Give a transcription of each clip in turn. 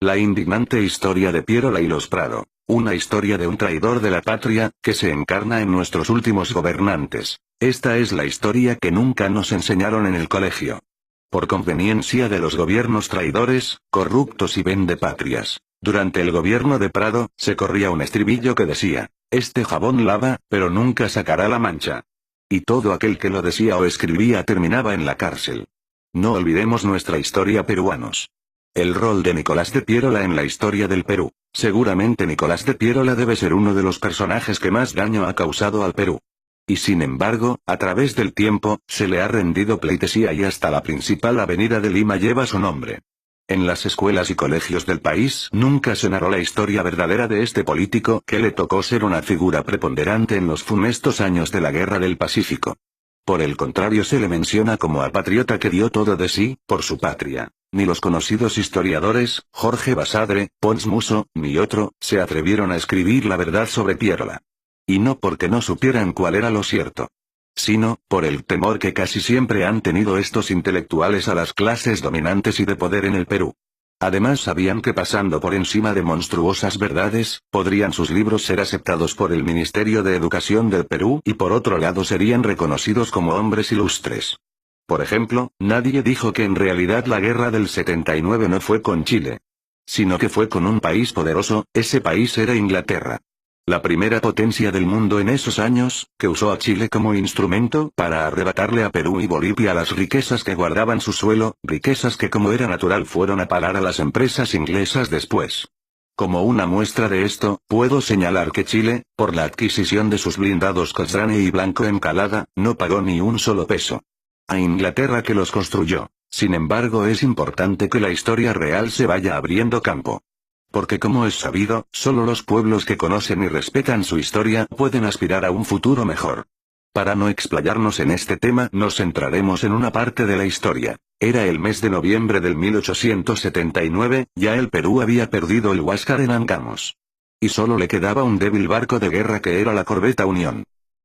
La indignante historia de Pierola y los Prado. Una historia de un traidor de la patria, que se encarna en nuestros últimos gobernantes. Esta es la historia que nunca nos enseñaron en el colegio. Por conveniencia de los gobiernos traidores, corruptos y vendepatrias. Durante el gobierno de Prado, se corría un estribillo que decía, este jabón lava, pero nunca sacará la mancha. Y todo aquel que lo decía o escribía terminaba en la cárcel. No olvidemos nuestra historia, peruanos. El rol de Nicolás de Pierola en la historia del Perú. Seguramente Nicolás de Pierola debe ser uno de los personajes que más daño ha causado al Perú. Y sin embargo, a través del tiempo, se le ha rendido pleitesía y hasta la principal avenida de Lima lleva su nombre. En las escuelas y colegios del país nunca se narró la historia verdadera de este político que le tocó ser una figura preponderante en los funestos años de la Guerra del Pacífico. Por el contrario, se le menciona como a patriota que dio todo de sí, por su patria. Ni los conocidos historiadores, Jorge Basadre, Pons Muso, ni otro, se atrevieron a escribir la verdad sobre Pierola. Y no porque no supieran cuál era lo cierto, sino por el temor que casi siempre han tenido estos intelectuales a las clases dominantes y de poder en el Perú. Además sabían que pasando por encima de monstruosas verdades, podrían sus libros ser aceptados por el Ministerio de Educación del Perú y por otro lado serían reconocidos como hombres ilustres. Por ejemplo, nadie dijo que en realidad la guerra del 79 no fue con Chile, sino que fue con un país poderoso, ese país era Inglaterra. La primera potencia del mundo en esos años, que usó a Chile como instrumento para arrebatarle a Perú y Bolivia las riquezas que guardaban su suelo, riquezas que como era natural fueron a parar a las empresas inglesas después. Como una muestra de esto, puedo señalar que Chile, por la adquisición de sus blindados Cochrane y Blanco Encalada, no pagó ni un solo peso a Inglaterra que los construyó. Sin embargo, es importante que la historia real se vaya abriendo campo. Porque como es sabido, solo los pueblos que conocen y respetan su historia pueden aspirar a un futuro mejor. Para no explayarnos en este tema, nos centraremos en una parte de la historia. Era el mes de noviembre del 1879, ya el Perú había perdido el Huáscar en Angamos. Y solo le quedaba un débil barco de guerra que era la corbeta Unión.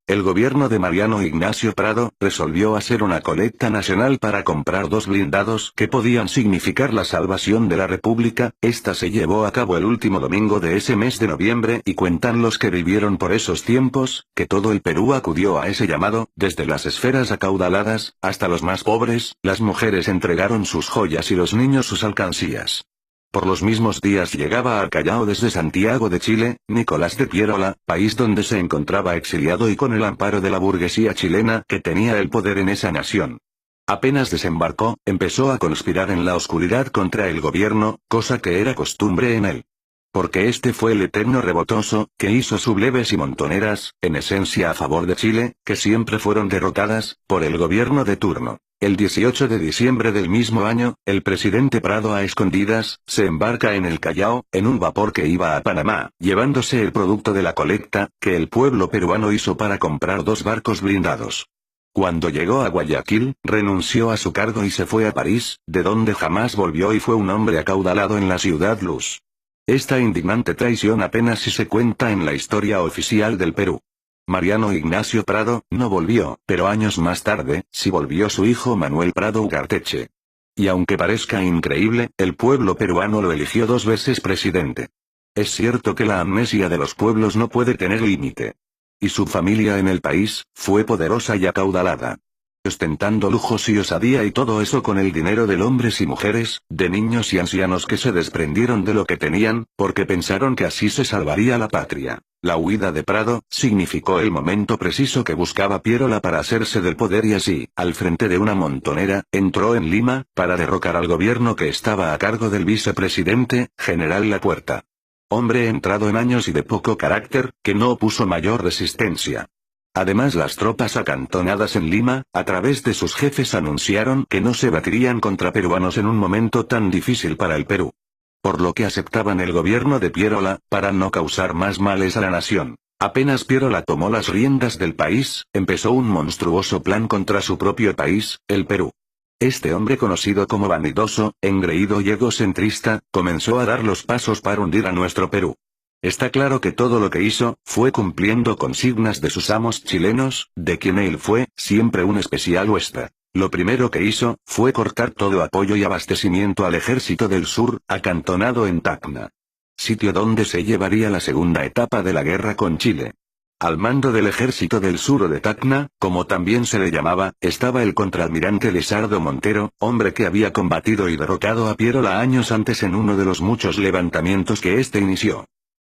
El gobierno de Mariano Ignacio Prado resolvió hacer una colecta nacional para comprar 2 blindados que podían significar la salvación de la República. Esta se llevó a cabo el último domingo de ese mes de noviembre y cuentan los que vivieron por esos tiempos, que todo el Perú acudió a ese llamado, desde las esferas acaudaladas, hasta los más pobres, las mujeres entregaron sus joyas y los niños sus alcancías. Por los mismos días llegaba al Callao desde Santiago de Chile, Nicolás de Pierola, país donde se encontraba exiliado y con el amparo de la burguesía chilena que tenía el poder en esa nación. Apenas desembarcó, empezó a conspirar en la oscuridad contra el gobierno, cosa que era costumbre en él. Porque este fue el eterno rebotoso, que hizo subleves y montoneras, en esencia a favor de Chile, que siempre fueron derrotadas, por el gobierno de turno. El 18 de diciembre del mismo año, el presidente Prado a escondidas, se embarca en el Callao, en un vapor que iba a Panamá, llevándose el producto de la colecta, que el pueblo peruano hizo para comprar 2 barcos blindados. Cuando llegó a Guayaquil, renunció a su cargo y se fue a París, de donde jamás volvió y fue un hombre acaudalado en la ciudad luz. Esta indignante traición apenas si se cuenta en la historia oficial del Perú. Mariano Ignacio Prado no volvió, pero años más tarde, sí volvió su hijo Manuel Prado Ugarteche. Y aunque parezca increíble, el pueblo peruano lo eligió 2 veces presidente. Es cierto que la amnesia de los pueblos no puede tener límite. Y su familia en el país, fue poderosa y acaudalada. Ostentando lujos y osadía y todo eso con el dinero de hombres y mujeres, de niños y ancianos que se desprendieron de lo que tenían, porque pensaron que así se salvaría la patria. La huida de Prado, significó el momento preciso que buscaba Pierola para hacerse del poder y así, al frente de una montonera, entró en Lima, para derrocar al gobierno que estaba a cargo del vicepresidente, General Lapuerta. Hombre entrado en años y de poco carácter, que no opuso mayor resistencia. Además las tropas acantonadas en Lima, a través de sus jefes anunciaron que no se batirían contra peruanos en un momento tan difícil para el Perú. Por lo que aceptaban el gobierno de Pierola, para no causar más males a la nación. Apenas Pierola tomó las riendas del país, empezó un monstruoso plan contra su propio país, el Perú. Este hombre conocido como vanidoso, engreído y egocentrista, comenzó a dar los pasos para hundir a nuestro Perú. Está claro que todo lo que hizo, fue cumpliendo consignas de sus amos chilenos, de quien él fue, siempre un especial huésped. Lo primero que hizo, fue cortar todo apoyo y abastecimiento al ejército del sur, acantonado en Tacna. Sitio donde se llevaría la segunda etapa de la guerra con Chile. Al mando del ejército del sur o de Tacna, como también se le llamaba, estaba el contraalmirante Lizardo Montero, hombre que había combatido y derrotado a Pierola años antes en uno de los muchos levantamientos que éste inició.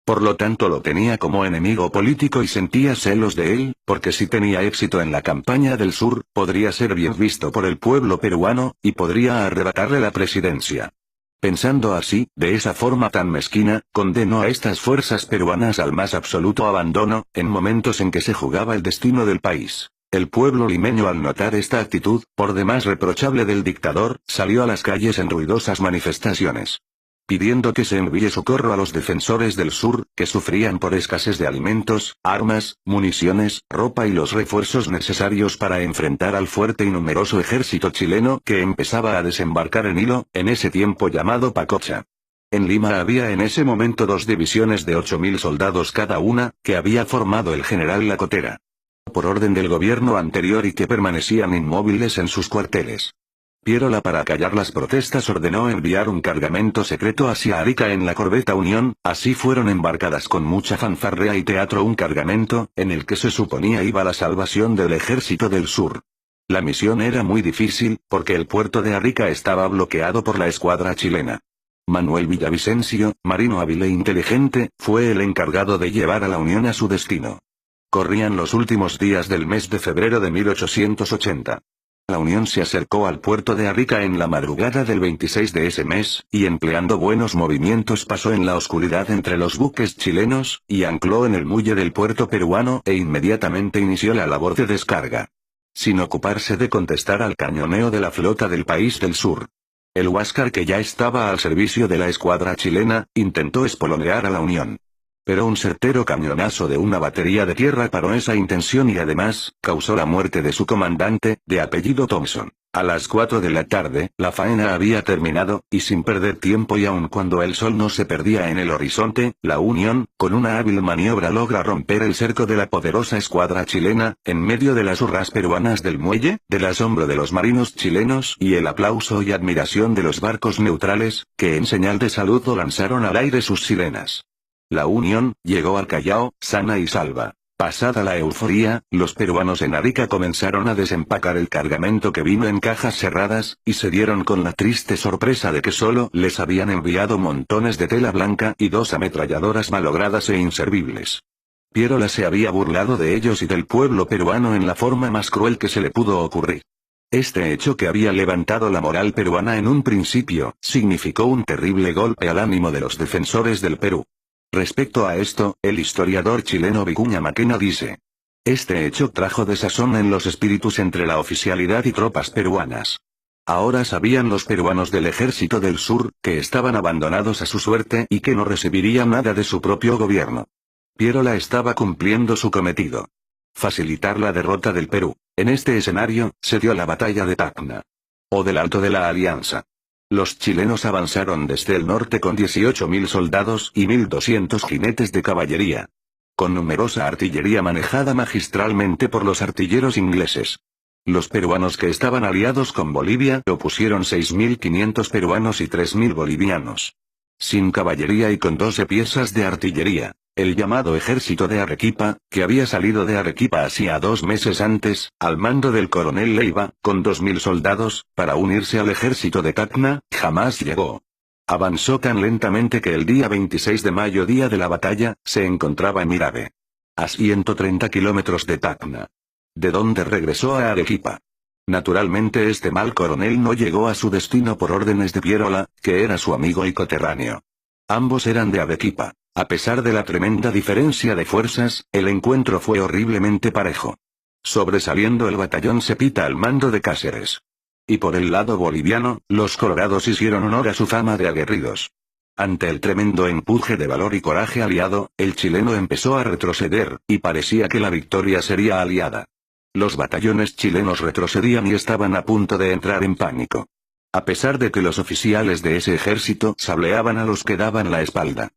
Por lo tanto lo tenía como enemigo político y sentía celos de él, porque si tenía éxito en la campaña del sur, podría ser bien visto por el pueblo peruano, y podría arrebatarle la presidencia. Pensando así, de esa forma tan mezquina, condenó a estas fuerzas peruanas al más absoluto abandono, en momentos en que se jugaba el destino del país. El pueblo limeño al notar esta actitud, por demás reprochable del dictador, salió a las calles en ruidosas manifestaciones, pidiendo que se envíe socorro a los defensores del sur, que sufrían por escasez de alimentos, armas, municiones, ropa y los refuerzos necesarios para enfrentar al fuerte y numeroso ejército chileno que empezaba a desembarcar en Hilo, en ese tiempo llamado Pacocha. En Lima había en ese momento 2 divisiones de 8.000 soldados cada una, que había formado el general Lacotera, por orden del gobierno anterior y que permanecían inmóviles en sus cuarteles. Pierola, para callar las protestas, ordenó enviar un cargamento secreto hacia Arica en la corbeta Unión, así fueron embarcadas con mucha fanfarrea y teatro un cargamento, en el que se suponía iba la salvación del ejército del sur. La misión era muy difícil, porque el puerto de Arica estaba bloqueado por la escuadra chilena. Manuel Villavicencio, marino hábil e inteligente, fue el encargado de llevar a la Unión a su destino. Corrían los últimos días del mes de febrero de 1880. La Unión se acercó al puerto de Arica en la madrugada del 26 de ese mes, y empleando buenos movimientos pasó en la oscuridad entre los buques chilenos, y ancló en el muelle del puerto peruano e inmediatamente inició la labor de descarga, sin ocuparse de contestar al cañoneo de la flota del país del sur. El Huáscar, que ya estaba al servicio de la escuadra chilena, intentó espolonear a la Unión. Pero un certero cañonazo de una batería de tierra paró esa intención y además, causó la muerte de su comandante, de apellido Thompson. A las 4 de la tarde, la faena había terminado, y sin perder tiempo y aun cuando el sol no se perdía en el horizonte, la Unión, con una hábil maniobra logra romper el cerco de la poderosa escuadra chilena, en medio de las hurras peruanas del muelle, del asombro de los marinos chilenos y el aplauso y admiración de los barcos neutrales, que en señal de saludo lanzaron al aire sus sirenas. La Unión llegó al Callao, sana y salva. Pasada la euforía, los peruanos en Arica comenzaron a desempacar el cargamento que vino en cajas cerradas, y se dieron con la triste sorpresa de que solo les habían enviado montones de tela blanca y 2 ametralladoras malogradas e inservibles. Pierola se había burlado de ellos y del pueblo peruano en la forma más cruel que se le pudo ocurrir. Este hecho, que había levantado la moral peruana en un principio, significó un terrible golpe al ánimo de los defensores del Perú. Respecto a esto, el historiador chileno Vicuña Maquena dice: este hecho trajo desazón en los espíritus entre la oficialidad y tropas peruanas. Ahora sabían los peruanos del ejército del sur, que estaban abandonados a su suerte y que no recibirían nada de su propio gobierno. Pierola estaba cumpliendo su cometido: facilitar la derrota del Perú. En este escenario, se dio la batalla de Tacna, o del Alto de la Alianza. Los chilenos avanzaron desde el norte con 18.000 soldados y 1.200 jinetes de caballería, con numerosa artillería manejada magistralmente por los artilleros ingleses. Los peruanos, que estaban aliados con Bolivia, opusieron 6.500 peruanos y 3.000 bolivianos. Sin caballería y con 12 piezas de artillería. El llamado ejército de Arequipa, que había salido de Arequipa hacía 2 meses antes, al mando del coronel Leiva, con 2.000 soldados, para unirse al ejército de Tacna, jamás llegó. Avanzó tan lentamente que el día 26 de mayo, día de la batalla, se encontraba en Mirave, a 130 kilómetros de Tacna, de donde regresó a Arequipa. Naturalmente este mal coronel no llegó a su destino por órdenes de Pierola, que era su amigo y coterráneo. Ambos eran de Arequipa. A pesar de la tremenda diferencia de fuerzas, el encuentro fue horriblemente parejo, sobresaliendo el batallón Cepita al mando de Cáceres. Y por el lado boliviano, los colorados hicieron honor a su fama de aguerridos. Ante el tremendo empuje de valor y coraje aliado, el chileno empezó a retroceder, y parecía que la victoria sería aliada. Los batallones chilenos retrocedían y estaban a punto de entrar en pánico, a pesar de que los oficiales de ese ejército sableaban a los que daban la espalda.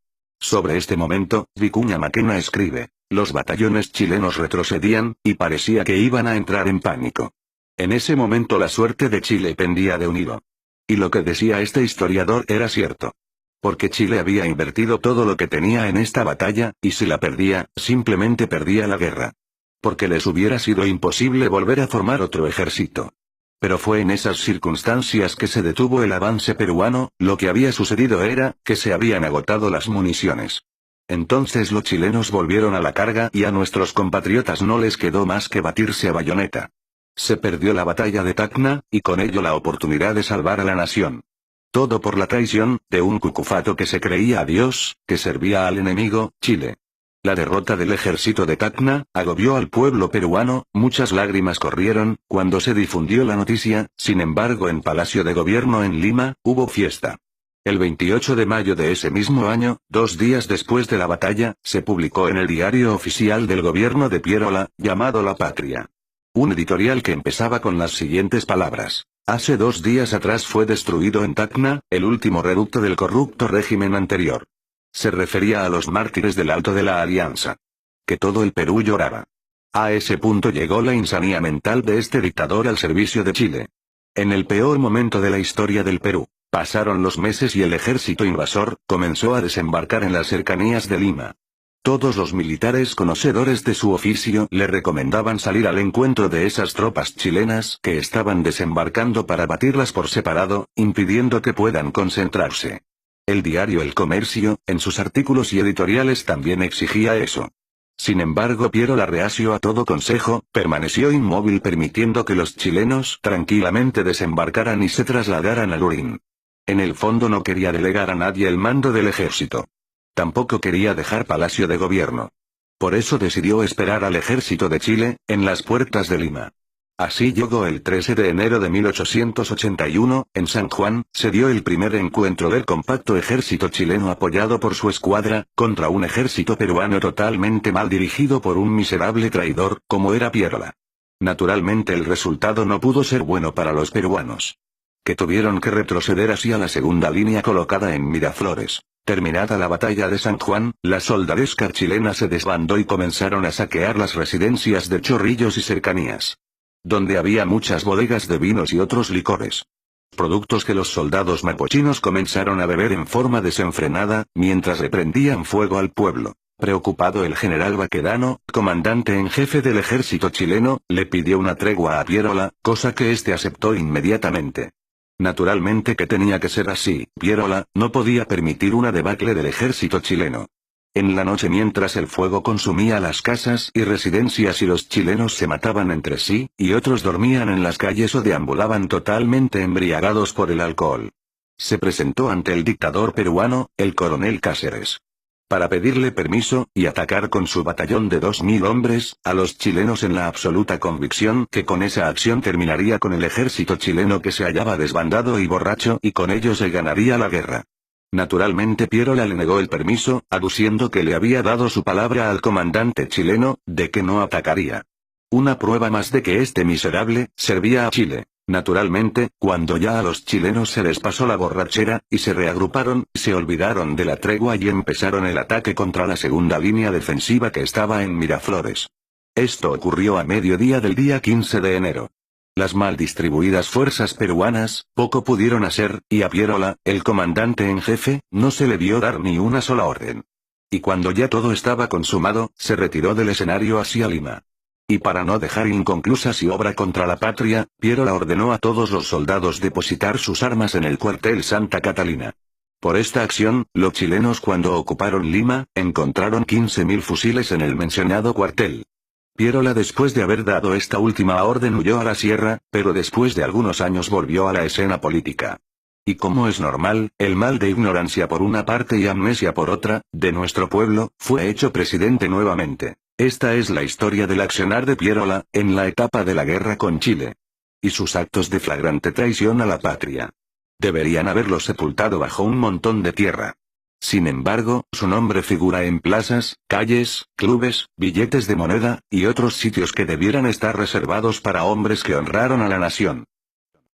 Sobre este momento, Vicuña Maquena escribe: los batallones chilenos retrocedían, y parecía que iban a entrar en pánico. En ese momento la suerte de Chile pendía de un hilo. Y lo que decía este historiador era cierto. Porque Chile había invertido todo lo que tenía en esta batalla, y si la perdía, simplemente perdía la guerra. Porque les hubiera sido imposible volver a formar otro ejército. Pero fue en esas circunstancias que se detuvo el avance peruano. Lo que había sucedido era, que se habían agotado las municiones. Entonces los chilenos volvieron a la carga y a nuestros compatriotas no les quedó más que batirse a bayoneta. Se perdió la batalla de Tacna, y con ello la oportunidad de salvar a la nación. Todo por la traición, de un cucufato que se creía a Dios, que servía al enemigo, Chile. La derrota del ejército de Tacna, agobió al pueblo peruano, muchas lágrimas corrieron, cuando se difundió la noticia. Sin embargo en Palacio de Gobierno en Lima, hubo fiesta. El 28 de mayo de ese mismo año, 2 días después de la batalla, se publicó en el diario oficial del gobierno de Pierola, llamado La Patria. Un editorial que empezaba con las siguientes palabras. Hace 2 días atrás fue destruido en Tacna, el último reducto del corrupto régimen anterior. Se refería a los mártires del Alto de la Alianza. Que todo el Perú lloraba. A ese punto llegó la insanía mental de este dictador al servicio de Chile. En el peor momento de la historia del Perú, pasaron los meses y el ejército invasor comenzó a desembarcar en las cercanías de Lima. Todos los militares conocedores de su oficio le recomendaban salir al encuentro de esas tropas chilenas que estaban desembarcando para batirlas por separado, impidiendo que puedan concentrarse. El diario El Comercio, en sus artículos y editoriales también exigía eso. Sin embargo Pierola, reacio a todo consejo, permaneció inmóvil permitiendo que los chilenos tranquilamente desembarcaran y se trasladaran a Lurín. En el fondo no quería delegar a nadie el mando del ejército. Tampoco quería dejar Palacio de Gobierno. Por eso decidió esperar al ejército de Chile, en las puertas de Lima. Así llegó el 13 de enero de 1881, en San Juan, se dio el primer encuentro del compacto ejército chileno apoyado por su escuadra, contra un ejército peruano totalmente mal dirigido por un miserable traidor, como era Pierola. Naturalmente el resultado no pudo ser bueno para los peruanos. Que tuvieron que retroceder hacia la segunda línea colocada en Miraflores. Terminada la batalla de San Juan, la soldadesca chilena se desbandó y comenzaron a saquear las residencias de Chorrillos y cercanías. Donde había muchas bodegas de vinos y otros licores. Productos que los soldados mapuchinos comenzaron a beber en forma desenfrenada, mientras reprendían fuego al pueblo. Preocupado el general Baquedano, comandante en jefe del ejército chileno, le pidió una tregua a Pierola, cosa que éste aceptó inmediatamente. Naturalmente que tenía que ser así, Pierola no podía permitir una debacle del ejército chileno. En la noche mientras el fuego consumía las casas y residencias y los chilenos se mataban entre sí, y otros dormían en las calles o deambulaban totalmente embriagados por el alcohol. Se presentó ante el dictador peruano, el coronel Cáceres. Para pedirle permiso, y atacar con su batallón de 2000 hombres, a los chilenos en la absoluta convicción que con esa acción terminaría con el ejército chileno que se hallaba desbandado y borracho y con ello se ganaría la guerra. Naturalmente Pierola le negó el permiso, aduciendo que le había dado su palabra al comandante chileno, de que no atacaría. Una prueba más de que este miserable, servía a Chile. Naturalmente, cuando ya a los chilenos se les pasó la borrachera, y se reagruparon, se olvidaron de la tregua y empezaron el ataque contra la segunda línea defensiva que estaba en Miraflores. Esto ocurrió a mediodía del día 15 de enero. Las mal distribuidas fuerzas peruanas, poco pudieron hacer, y a Pierola, el comandante en jefe, no se le vio dar ni una sola orden. Y cuando ya todo estaba consumado, se retiró del escenario hacia Lima. Y para no dejar inconclusa su obra contra la patria, Pierola ordenó a todos los soldados depositar sus armas en el cuartel Santa Catalina. Por esta acción, los chilenos cuando ocuparon Lima, encontraron 15.000 fusiles en el mencionado cuartel. Pierola después de haber dado esta última orden huyó a la sierra, pero después de algunos años volvió a la escena política. Y como es normal, el mal de ignorancia por una parte y amnesia por otra, de nuestro pueblo, fue hecho presidente nuevamente. Esta es la historia del accionar de Pierola, en la etapa de la guerra con Chile. Y sus actos de flagrante traición a la patria. Deberían haberlo sepultado bajo un montón de tierra. Sin embargo, su nombre figura en plazas, calles, clubes, billetes de moneda, y otros sitios que debieran estar reservados para hombres que honraron a la nación.